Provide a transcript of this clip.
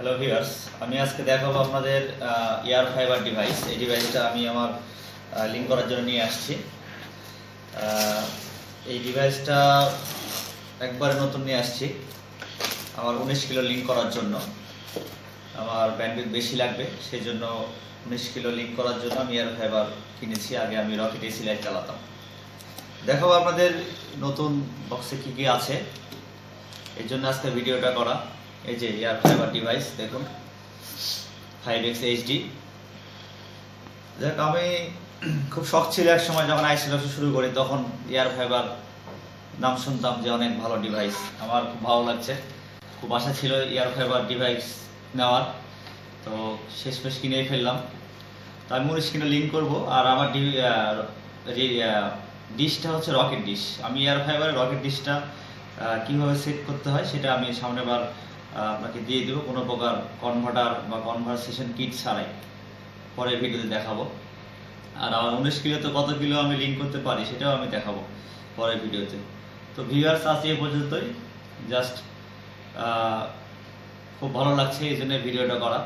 Hello viewers, আমি আজকে দেখাবো আপনাদের এয়ার ফাইবার ডিভাইস। এই ডিভাইসটা আমি আমার লিঙ্ক করার জন্য নিয়ে আসছি। এই ডিভাইসটা একবারে নতুন নিয়ে আসছি আমার 19 কিলো লিঙ্ক করার জন্য। আমার ব্যান্ডউইথ বেশি লাগবে, সেই জন্য 19 কিলো লিঙ্ক করার জন্য আমি এয়ার ফাইবার কিনেছি। আগে আমি রকেট এসি লাইট চালাতাম। দেখাবো আপনাদের নতুন বক্সে কি কি আছে, এই জন্য আজকে ভিডিওটা করা। এই যে এয়ার ফাইবার ডিভাইস দেখুন, 5x HD। দেখ, আমি খুব শখ ছিল এক সময় যখন আইসি ব্যবসা শুরু করি, তখন এয়ার ফাইবার নাম শুনতাম যে অনেক ভালো ডিভাইস। আমার খুব ভালো লাগছে, খুব আশা ছিল এয়ার ফাইবার ডিভাইস নেওয়ার, তো শেষমেশ কিনেই ফেললাম। তো আমি 19 কিলো লিঙ্ক করবো। আর আমার ডিশটা হচ্ছে রকেট ডিশ। আমি এয়ার ফাইবারের রকেট ডিশটা কীভাবে সেট করতে হয় সেটা আমি সামনেবার আপনাকে দিয়ে দেবো, কোনো প্রকার কনভার্টার বা কনভারসেশন কিট ছাড়াই, পরের ভিডিওতে দেখাবো। আর আমার 19 কিলোতে কত কিলো আমি লিঙ্ক করতে পারি সেটাও আমি দেখাবো পরের ভিডিওতে। তো ভিউয়ার্স, আজ এই পর্যন্তই। জাস্ট খুব ভালো লাগছে এই জন্য ভিডিওটা করা।